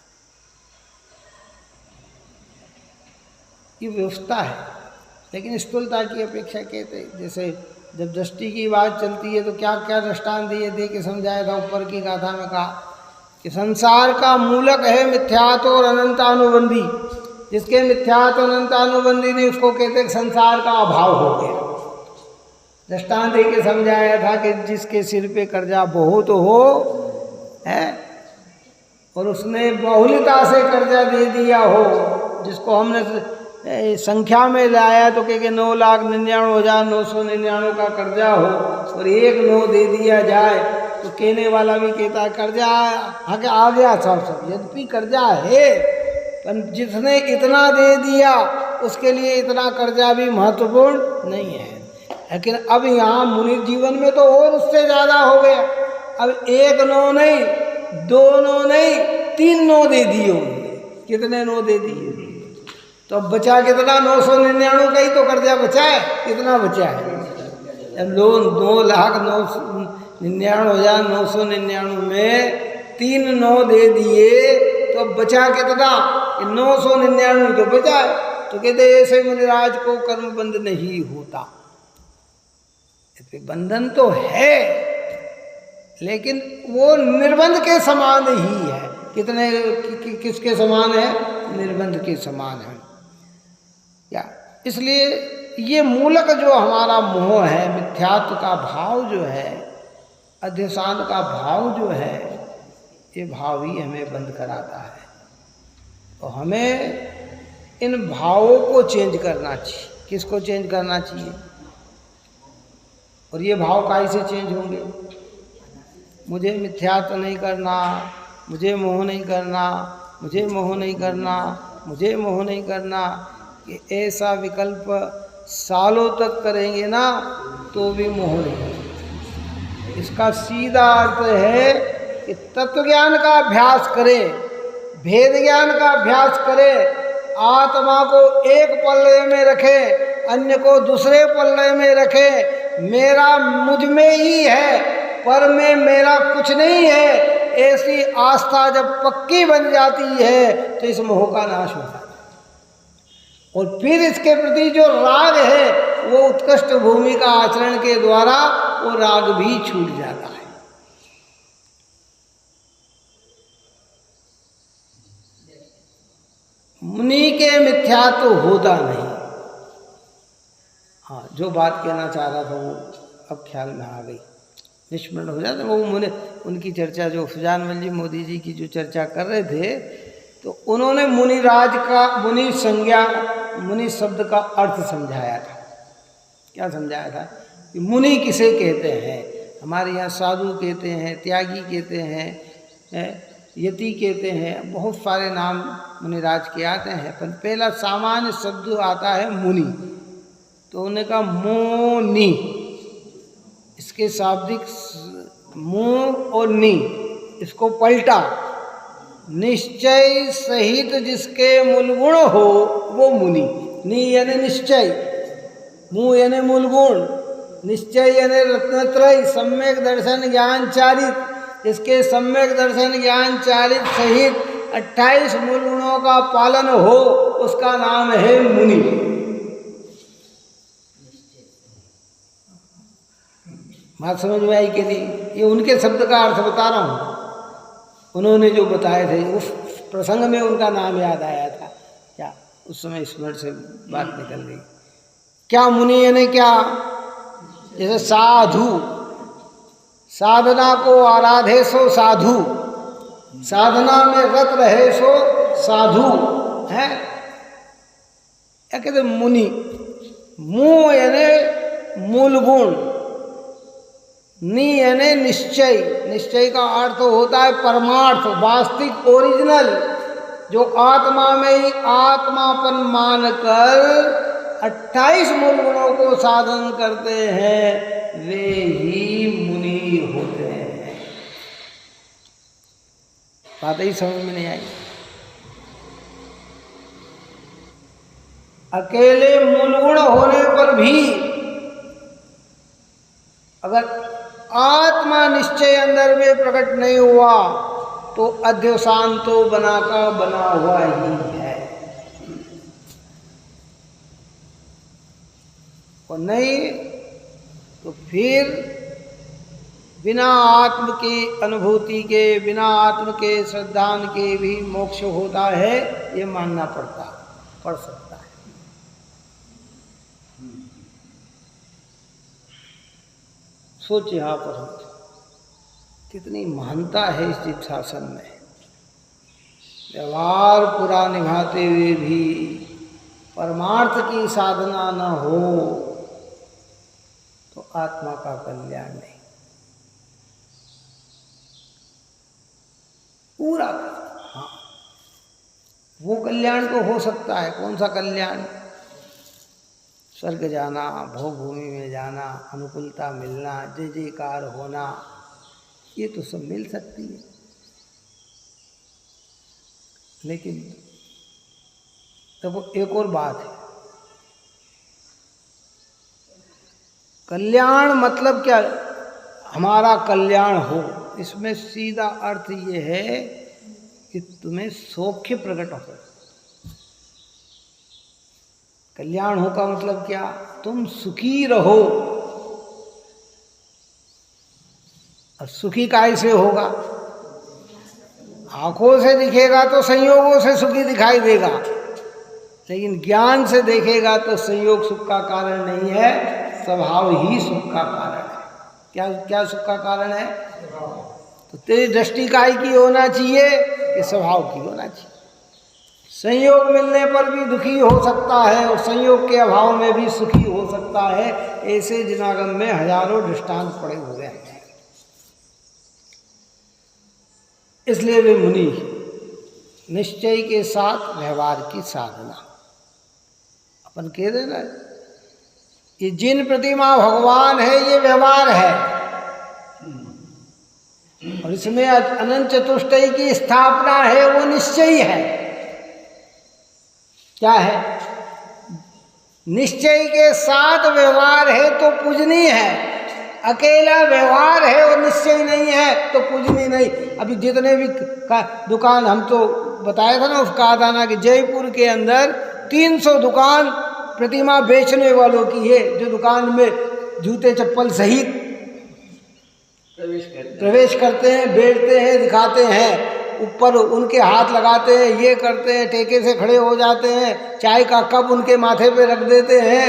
ये व्यवस्था है। लेकिन स्थूलता की अपेक्षा कहते हैं, जैसे जब दृष्टि की बात चलती है तो क्या क्या दृष्टांत दिए दे के समझाया था। ऊपर की गाथा में कहा कि संसार का मूलक है मिथ्यात्व और अनंतानुबंधी, जिसके मिथ्यात्व अनंतानुबंधी नहीं उसको कहते हैं संसार का अभाव हो गया। दृष्टांत दे के समझाया था कि जिसके सिर पे कर्जा बहुत हो है और उसने बहुलता से कर्जा दे दिया हो, जिसको हमने संख्या में लाया तो कह के 9,99,999 का कर्जा हो और 1 9 दे दिया जाए तो कहने वाला भी कहता है कर्जा आगे आ गया सब, यद्यपि कर्जा है पर जिसने इतना दे दिया उसके लिए इतना कर्जा भी महत्वपूर्ण नहीं है। लेकिन अब यहाँ मुनि जीवन में तो और उससे ज़्यादा हो गया। अब 1 9 नहीं, 2 9 नहीं, 3 9 दे दिए उन्होंने। कितने 9 दे दिए? तो अब बचा कितना? 999 का ही तो कर्जा बचा है। कितना बचा है? अब लोन 2,99,999 में 3 9 दे दिए तो अब बचा कितना? 999 तो बचा है। तो कहते ऐसे मुनिराज को कर्म बंध नहीं होता। बंधन तो है लेकिन वो निर्बंध के समान ही है। कितने किसके समान है? निर्बंध के समान है क्या। इसलिए ये मूलक जो हमारा मोह है, मिथ्यात्व का भाव जो है, अध्यसान का भाव जो है, ये भाव ही हमें बंद कराता है। तो हमें इन भावों को चेंज करना चाहिए। किसको चेंज करना चाहिए? और ये भाव कैसे चेंज होंगे? मुझे मिथ्यात्व नहीं करना, मुझे मोह नहीं करना, मुझे मोह नहीं करना, मुझे मोह नहीं करना, कि ऐसा विकल्प सालों तक करेंगे ना तो भी मोह नहीं। इसका सीधा अर्थ है कि तत्व ज्ञान का अभ्यास करें, भेद ज्ञान का अभ्यास करें, आत्मा को एक पल्ले में रखे, अन्य को दूसरे पल्ले में रखे। मेरा मुझ में ही है, पर में मेरा कुछ नहीं है, ऐसी आस्था जब पक्की बन जाती है तो इस मोह का नाश होता है। और फिर इसके प्रति जो राग है वो उत्कृष्ट भूमिका आचरण के द्वारा वो राग भी छूट जाता है। मुनि के मिथ्यात्व होता नहीं। हाँ, जो बात कहना चाह रहा था वो अब ख्याल में आ गई, विस्मरण हो जाता। वो मुने उनकी चर्चा जो सुजानमल जी मोदी जी की जो चर्चा कर रहे थे तो उन्होंने मुनिराज का, मुनि संज्ञा, मुनि शब्द का अर्थ समझाया था। क्या समझाया था? कि मुनि किसे कहते हैं। हमारे यहाँ साधु कहते हैं, त्यागी कहते हैं, यति कहते हैं, बहुत सारे नाम मुनिराज के आते हैं। पर पहला सामान्य शब्द आता है मुनि। तो उन्होंने कहा मोनी, इसके शाब्दिक मुंह और नी, इसको पलटा। निश्चय सहित जिसके मूल गुण हो वो मुनि। नी यानी निश्चय, मुंह यानी मूल गुण, निश्चय यानी रत्नत्रय, सम्यक दर्शन ज्ञान चारित। इसके सम्यक दर्शन ज्ञान चारित सहित 28 मूल गुणों का पालन हो, उसका नाम है मुनि। बात समझ में आई कि नहीं? ये उनके शब्द का अर्थ बता रहा हूँ। उन्होंने जो बताए थे उस प्रसंग में उनका नाम याद आया था। क्या उस समय स्मरण से बात निकल गई। क्या मुनि यानी क्या? जैसे साधु, साधना को आराधे सो साधु, साधना में रत रहे सो साधु है। क्या कहते? मुनि। मुंह यानी मूल गुण, नी यानी निश्चय। निश्चय का अर्थ होता है परमार्थ, वास्तविक, ओरिजिनल, जो आत्मा में ही आत्मापन मानकर 28 मूल गुणों को साधन करते हैं वे ही मुनि होते हैं। बात ही समझ में नहीं आई। अकेले मूल गुण होने पर भी अगर आत्मा निश्चय अंदर में प्रकट नहीं हुआ तो अध्यवसान तो बना का बना हुआ ही है। और नहीं तो फिर बिना आत्म की अनुभूति के, बिना आत्म के श्रद्धान के भी मोक्ष होता है, ये मानना पड़ सकता है। सोच यहाँ पर कितनी महानता है इस जीव शासन में। व्यवहार पूरा निभाते हुए भी परमार्थ की साधना न हो तो आत्मा का कल्याण नहीं। पूरा, हाँ, वो कल्याण तो हो सकता है। कौन सा कल्याण? स्वर्ग जाना, भोग भूमि में जाना, अनुकूलता मिलना, जय जयकार होना, ये तो सब मिल सकती है। लेकिन देखो एक और बात है, कल्याण मतलब क्या? हमारा कल्याण हो, इसमें सीधा अर्थ ये है कि तुम्हें सौख्य प्रकट हो। कल्याण हो का मतलब क्या? तुम सुखी रहो। और सुखी कैसे होगा? आंखों से दिखेगा तो संयोगों से सुखी दिखाई देगा, लेकिन ज्ञान से देखेगा तो संयोग सुख का कारण नहीं है, स्वभाव ही सुख का कारण है। क्या क्या सुख का कारण है? तो तेरी दृष्टि काय की होना चाहिए कि स्वभाव की होना चाहिए। संयोग मिलने पर भी दुखी हो सकता है और संयोग के अभाव में भी सुखी हो सकता है। ऐसे जिनागम में हजारों दृष्टांत पड़े हुए हैं। इसलिए वे मुनि निश्चय के साथ व्यवहार की साधना, अपन कह रहे ना, ये जिन प्रतिमा भगवान है ये व्यवहार है, और इसमें अनंत चतुष्टय की स्थापना है, वो निश्चय है। क्या है? निश्चय के साथ व्यवहार है तो पूजनीय है। अकेला व्यवहार है और निश्चय नहीं है तो पूजनीय नहीं। अभी जितने भी दुकान, हम तो बताया था ना, उस कहा था ना कि जयपुर के अंदर 300 दुकान प्रतिमा बेचने वालों की है, जो दुकान में जूते चप्पल सहित प्रवेश करते हैं, बेचते हैं, दिखाते हैं, ऊपर उनके हाथ लगाते हैं, ये करते हैं, टेके से खड़े हो जाते हैं, चाय का कप उनके माथे पे रख देते हैं।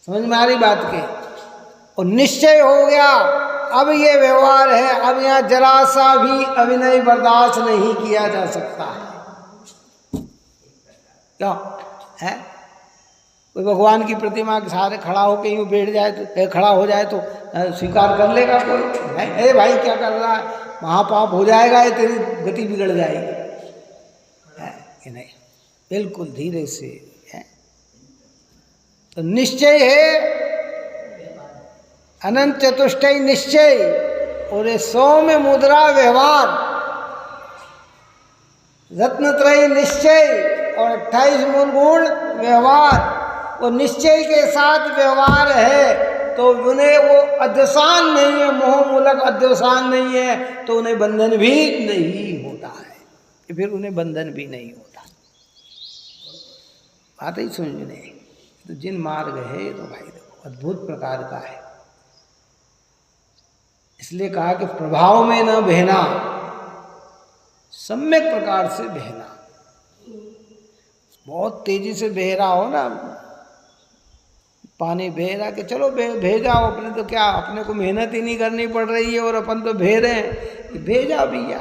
समझ में आ रही बात के? और निश्चय हो गया, अब ये व्यवहार है, अब यहाँ जरा सा भी अभिनय बर्दाश्त नहीं किया जा सकता है। क्यों है? कोई भगवान की प्रतिमा के सहारे खड़ा हो के यूँ बैठ जाए तो, खड़ा हो जाए तो स्वीकार कर लेगा कोई? नहीं, अरे भाई क्या कर रहा है, महापाप हो जाएगा, ये तेरी गति बिगड़ जाएगी, है कि नहीं? बिल्कुल धीरे से है। तो निश्चय है, अनंत चतुष्टय निश्चय, और ये सौम्य मुद्रा व्यवहार, रत्नत्रय निश्चय और 28 मूल गुण व्यवहार, और निश्चय के साथ व्यवहार है तो उन्हें वो अध्यवसान नहीं है, मोह मूलक अध्यवसान नहीं है, तो उन्हें बंधन भी नहीं होता है। फिर उन्हें बंधन भी नहीं होता। बात ही समझने, तो जिन मार्ग है तो भाई देखो अद्भुत प्रकार का है। इसलिए कहा कि प्रभाव में न बहना, सम्यक प्रकार से बहना। बहुत तेजी से बह रहा हो ना पानी, बह रहा कि चलो बह जाओ, अपने तो क्या, अपने को मेहनत ही नहीं करनी पड़ रही है और अपन तो बह रहे हैं, बह जाओ भैया।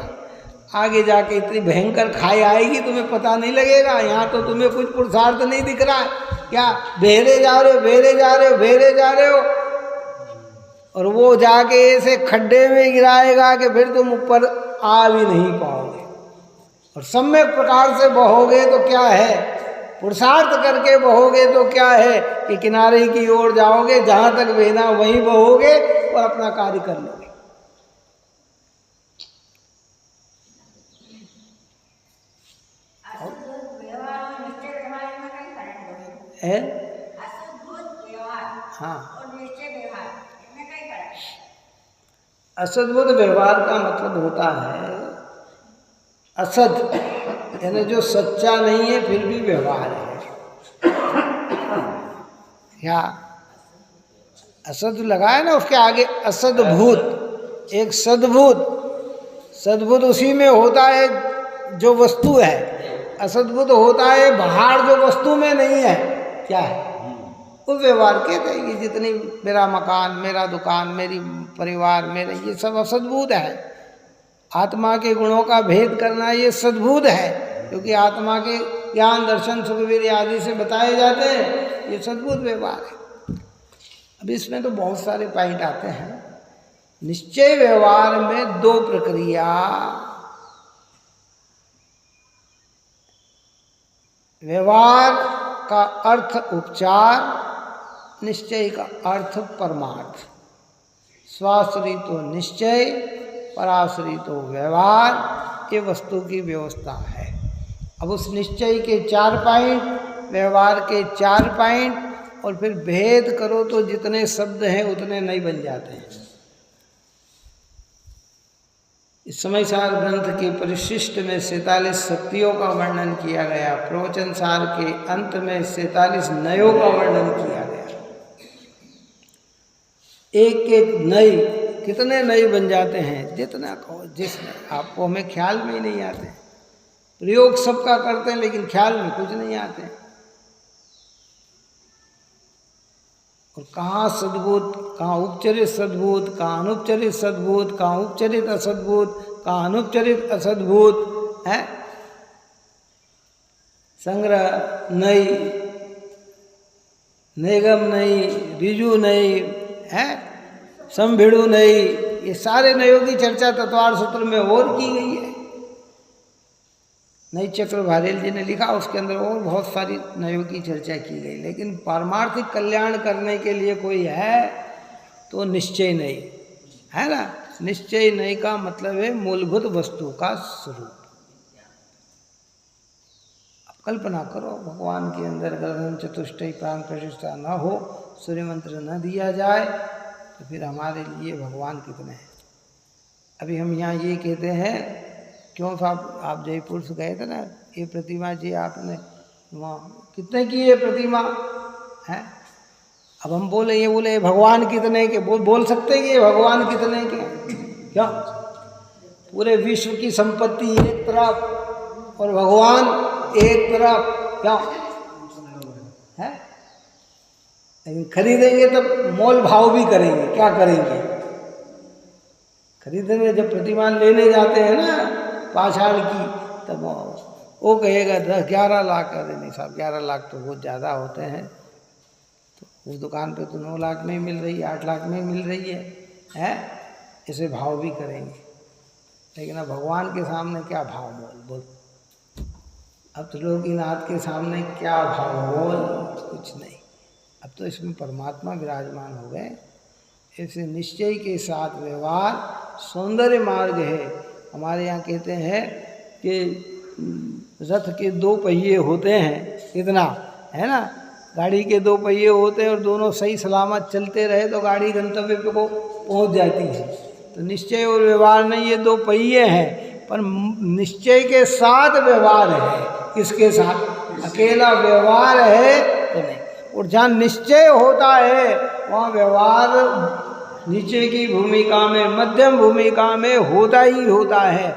आगे जाके इतनी भयंकर खाई आएगी तुम्हें पता नहीं लगेगा। यहाँ तो तुम्हें कुछ पुरुषार्थ नहीं दिख रहा है, क्या बहरे जा रहे हो, बहरे जा रहे हो, बहरे जा रहे हो, और वो जाके ऐसे खड्डे में गिराएगा कि फिर तुम ऊपर आ भी नहीं पाओगे। और सम्यक प्रकार से बहोगे तो क्या है, पुरुषार्थ करके बहोगे तो क्या है कि किनारे की ओर जाओगे, जहां तक बहना वहीं बहोगे और अपना कार्य कर लोगे। है? हाँ, असद्बुद्ध व्यवहार का मतलब होता है असद, यानी जो सच्चा नहीं है फिर भी व्यवहार है। क्या असद लगाए ना, उसके आगे असद्भूत, एक सद्भूत। सद्भुत उसी में होता है जो वस्तु है, असद्भुत होता है बाहर जो वस्तु में नहीं है। क्या है? उस व्यवहार कहते हैं कि जितनी मेरा मकान, मेरा दुकान, मेरी परिवार, मेरा ये सब असद्भुत है। आत्मा के गुणों का भेद करना ये सद्भुत है, क्योंकि आत्मा के ज्ञान, दर्शन, सुखवीर आदि से बताए जाते हैं, ये सद्भुत व्यवहार है। अब इसमें तो बहुत सारे पॉइंट आते हैं। निश्चय व्यवहार में दो प्रक्रिया, व्यवहार का अर्थ उपचार, निश्चय का अर्थ परमार्थ। स्वाश्रितो निश्चय, पराश्रितो व्यवहार, ये वस्तु की व्यवस्था है। अब उस निश्चय के 4 पॉइंट, व्यवहार के 4 पॉइंट, और फिर भेद करो तो जितने शब्द हैं उतने नहीं बन जाते हैं। इस समय सार ग्रंथ के परिशिष्ट में 47 शक्तियों का वर्णन किया गया। प्रवचन सार के अंत में 47 नयों का वर्णन किया गया। एक एक नई, कितने नए बन जाते हैं, जितना कहो, जिसमें आपको, हमें ख्याल में ही नहीं आते। प्रयोग सबका करते हैं लेकिन ख्याल में कुछ नहीं आते। और कहाँ सद्भूत, कहाँ उपचरित सद्भूत, कहाँ अनुपचरित सद्भूत, कहाँ उपचरित असद्भूत, कहाँ अनुपचरित असद्भूत है। संग्रह नई, निगम नई, रिजु नई है, संभिड़ु नई, ये सारे नयों की चर्चा तत्वार सूत्र में और की गई है। नई चक्र भारेल जी ने लिखा, उसके अंदर और बहुत सारी नयों की चर्चा की गई। लेकिन पारमार्थिक कल्याण करने के लिए कोई है तो निश्चय नहीं है ना। निश्चय नहीं का मतलब है मूलभूत वस्तु का स्वरूप। अब कल्पना करो, भगवान के अंदर गर्भम चतुष्टय प्राण प्रतिष्ठा न हो, सूर्य मंत्र न दिया जाए, तो फिर हमारे लिए भगवान कितने हैं। अभी हम यहाँ ये कहते हैं, क्यों साहब आप जयपुर से गए थे ना, ये प्रतिमा जी आपने वहाँ कितने की ये प्रतिमा है। अब हम बोले, ये बोले भगवान कितने के, बोल सकते हैं कि ये भगवान कितने के। क्या पूरे विश्व की संपत्ति एक तरफ और भगवान एक तरफ, क्या है। लेकिन खरीदेंगे तब मोल भाव भी करेंगे। क्या करेंगे? खरीदेंगे। जब प्रतिमा लेने जाते हैं ना पाषाण की, तब वो कहेगा 10-11 लाख। अरे नहीं साहब, 11 लाख तो बहुत ज़्यादा होते हैं। तो उस दुकान पे तो 9 लाख में ही मिल रही है, 8 लाख में ही मिल रही है। ऐसे भाव भी करेंगे। लेकिन अब भगवान के सामने क्या भाव मोल बोल। अब त्रिलोकीनाथ के सामने क्या भाव मोल, कुछ नहीं। अब तो इसमें परमात्मा विराजमान हो गए। ऐसे निश्चय के साथ व्यवहार सौंदर्य मार्ग है। हमारे यहाँ कहते हैं कि रथ के 2 पहिए होते हैं, कितना है ना, गाड़ी के 2 पहिए होते हैं और दोनों सही सलामत चलते रहे तो गाड़ी गंतव्य पे को पहुँच जाती है। तो निश्चय और व्यवहार नहीं, ये 2 पहिए हैं, पर निश्चय के साथ व्यवहार है। किसके साथ? अकेला व्यवहार है तो नहीं। और जहाँ निश्चय होता है वहाँ व्यवहार नीचे की भूमिका में, मध्यम भूमिका में होता ही होता है।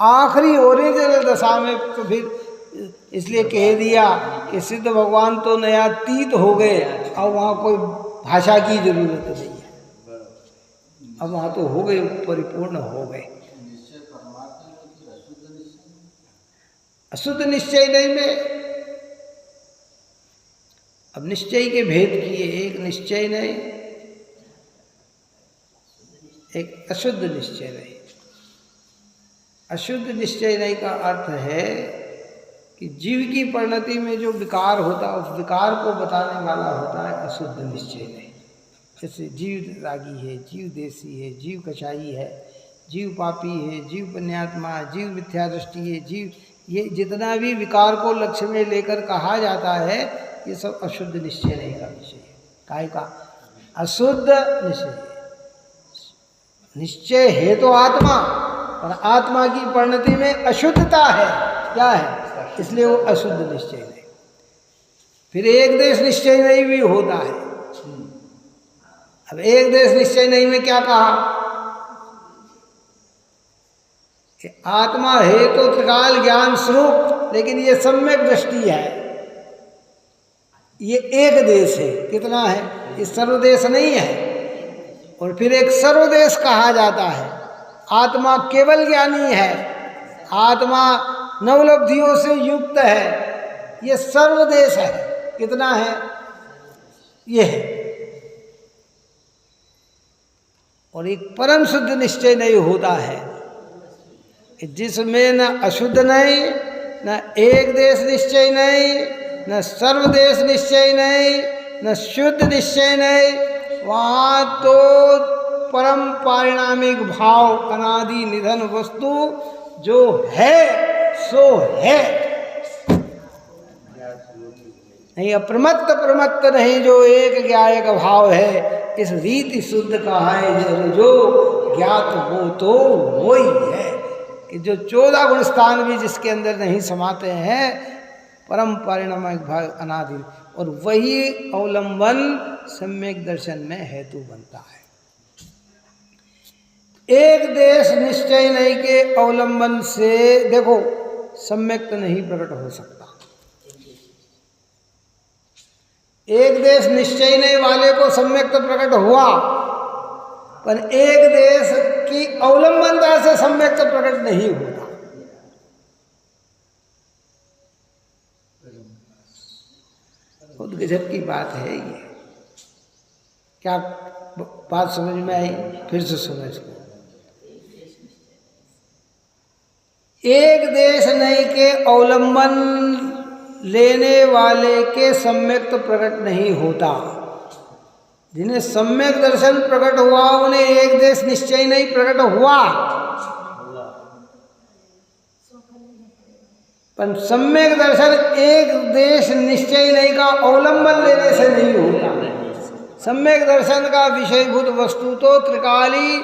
आखिरी ओरिजिनल दशा में तो फिर इसलिए कह दिया कि सिद्ध भगवान तो नयातीत हो गए, अब वहाँ कोई भाषा की जरूरत नहीं है। अब वहाँ तो हो गए, परिपूर्ण हो गए। अशुद्ध निश्चय नहीं में। अब निश्चय के भेद किए, एक निश्चय नहीं, एक अशुद्ध निश्चय नहीं। अशुद्ध निश्चय नहीं का अर्थ है कि जीव की परिणति में जो विकार होता है उस विकार को बताने वाला होता है अशुद्ध निश्चय नहीं। जैसे जीव रागी है, जीव देशी है, जीव कषाई है, जीव पापी है, जीव पुण्यात्मा है, जीव मिथ्या दृष्टि है, जीव, ये जितना भी विकार को लक्ष्य में लेकर कहा जाता है ये सब अशुद्ध निश्चय नहीं का विषय है। काहे का? अशुद्ध निश्चय। निश्चय है तो आत्मा, और आत्मा की परिणति में अशुद्धता है। क्या है? इसलिए वो अशुद्ध निश्चय नहीं। फिर एक देश निश्चय नहीं भी होता है। अब एक देश निश्चय नहीं में क्या कहा कि आत्मा है तो त्रिकाल ज्ञान स्वरूप, लेकिन ये सम्यक दृष्टि है, ये एक देश है। कितना है? ये सर्वदेश नहीं है। और फिर एक सर्वदेश कहा जाता है। आत्मा केवल ज्ञानी है, आत्मा नवलब्धियों से युक्त है, ये सर्वदेश है। कितना है? ये है। और एक परम शुद्ध निश्चय नहीं होता है जिसमें न अशुद्ध नहीं, न एक देश निश्चय नहीं, न सर्वदेश निश्चय नहीं, न शुद्ध निश्चय नहीं। वहाँ तो परम पारिणामिक भाव, अनादि निधन वस्तु जो है सो है, नहीं अप्रमत्त प्रमत्त नहीं, जो एक ज्ञायक भाव है। इस रीति शुद्ध कहा है जो ज्ञात वो तो वो ही है कि जो 14 गुण स्थान भी जिसके अंदर नहीं समाते हैं, परम परिणामिक भाव अनादि, और वही अवलंबन सम्यक दर्शन में हेतु बनता है। एक देश निश्चय नहीं के अवलंबन से देखो सम्यक नहीं प्रकट हो सकता। एक देश निश्चय नहीं वाले को सम्यक प्रकट हुआ, पर एक देश की अवलंबनता से सम्यक प्रकट नहीं होता। खुद गजब की बात है ये। क्या बात समझ में आई? फिर से समझ लो। एक देश नहीं के अवलंबन लेने वाले के सम्यक प्रकट नहीं होता। जिन्हें सम्यक दर्शन प्रकट हुआ उन्हें एक देश निश्चय नहीं प्रकट हुआ, पर सम्यक दर्शन एक देश निश्चय नहीं का अवलंबन लेने से नहीं होता। सम्यक दर्शन का विषयभूत वस्तु तो त्रिकाली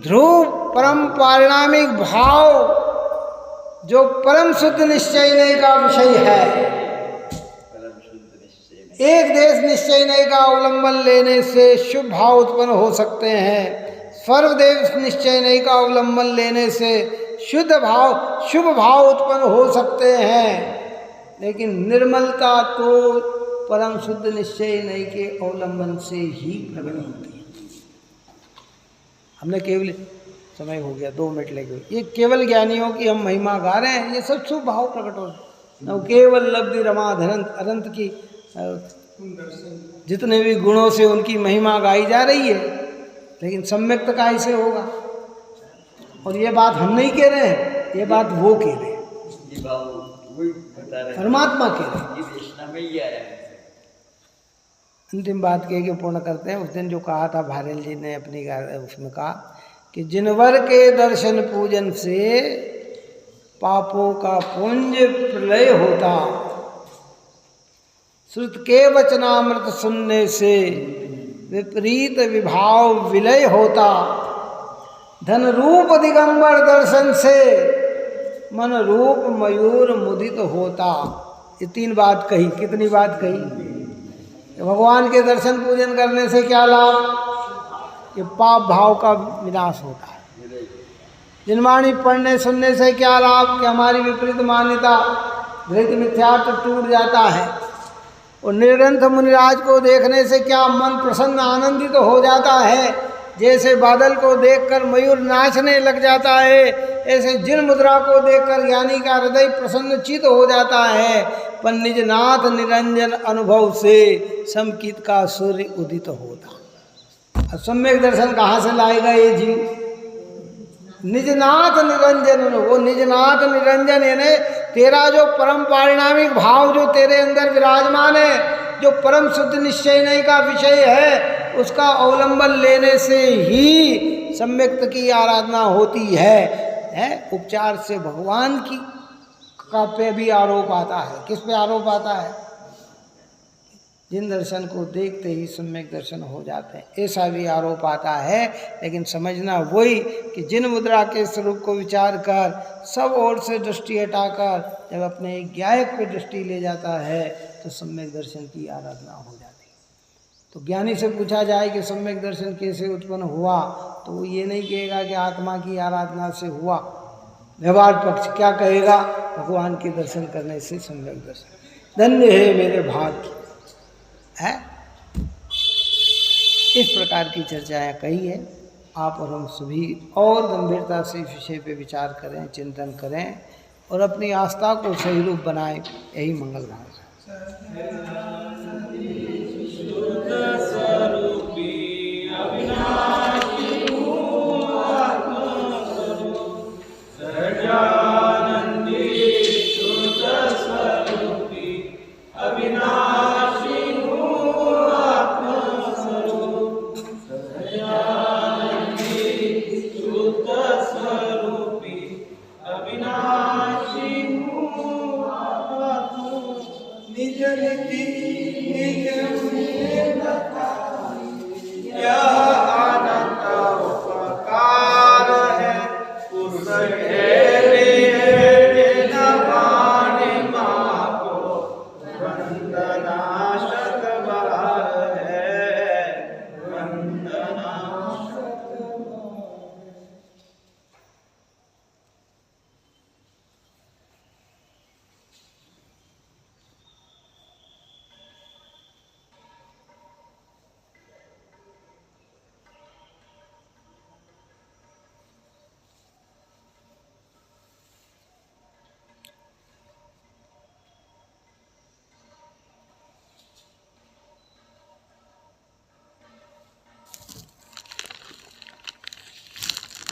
ध्रुव परम पारिणामिक भाव जो परम शुद्ध निश्चय नहीं का विषय है। एक देश निश्चय नहीं का अवलंबन लेने से शुभ भाव उत्पन्न हो सकते हैं, सर्वदेश निश्चय नहीं का अवलंबन लेने से शुद्ध भाव शुभ भाव उत्पन्न हो सकते हैं, लेकिन निर्मलता तो परम शुद्ध निश्चय नहीं के अवलंबन से ही प्रकट होती है। हमने केवल समय हो गया 2 मिनट लगे। ये केवल ज्ञानियों की हम महिमा गा रहे हैं, ये सब शुभ भाव प्रकट हो न, केवल लब्धि रमा धनंत अनंत की जितने भी गुणों से उनकी महिमा गाई जा रही है, लेकिन सम्यक काहे से होगा? और ये बात हम नहीं कह रहे हैं, ये बात वो कह रहे हैं, परमात्मा कह रहे हैं। अंतिम बात कह के पूर्ण करते हैं। उस दिन जो कहा था भारेल जी ने अपनी उसमें कहा कि जिनवर के दर्शन पूजन से पापों का पुंज प्रलय होता, श्रुत के वचनामृत सुनने से विपरीत विभाव विलय होता, धन रूप दिगंबर दर्शन से मन रूप मयूर मुदित होता। ये 3 बात कही। कितनी बात कही? भगवान के दर्शन पूजन करने से क्या लाभ? कि पाप भाव का विनाश होता है। जिनवाणी पढ़ने सुनने से क्या लाभ? कि हमारी विपरीत मान्यता धृत मिथ्यात्व टूट जाता है। और निर्ग्रंथ मुनिराज को देखने से क्या मन प्रसन्न आनंदित हो जाता है। जैसे बादल को देखकर मयूर नाचने लग जाता है, ऐसे जिन मुद्रा को देखकर ज्ञानी का हृदय प्रसन्नचित हो जाता है। पर निजनाथ निरंजन अनुभव से समकित का सूर्य उदित होता। अब सम्यक दर्शन कहाँ से लाएगा ये जीव? निजनाथ निरंजन। वो निजनाथ निरंजन यानी तेरा जो परम पारिणामिक भाव जो तेरे अंदर विराजमान है, जो परम शुद्ध निश्चय नहीं का विषय है, उसका अवलंबन लेने से ही सम्यक्त की आराधना होती है। उपचार से भगवान की का पे भी आरोप आता है। किस पे आरोप आता है? जिन दर्शन को देखते ही सम्यक दर्शन हो जाते हैं, ऐसा भी आरोप आता है। लेकिन समझना वही कि जिन मुद्रा के स्वरूप को विचार कर सब ओर से दृष्टि हटाकर जब अपने ज्ञायक पे दृष्टि ले जाता है तो सम्यक दर्शन की आराधना हो जाती है। तो ज्ञानी से पूछा जाए कि सम्यक दर्शन कैसे उत्पन्न हुआ, तो वो ये नहीं कहेगा कि आत्मा की आराधना से हुआ। व्यवहार पक्ष क्या कहेगा? भगवान के दर्शन करने से सम्यक दर्शन। धन्य है मेरे भाग्य है। इस प्रकार की चर्चाएं कही है। आप और हम सभी और गंभीरता से इस विषय पे विचार करें, चिंतन करें और अपनी आस्था को सही रूप बनाएं। यही मंगल भाव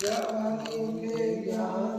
ज्ञानी के ज्ञान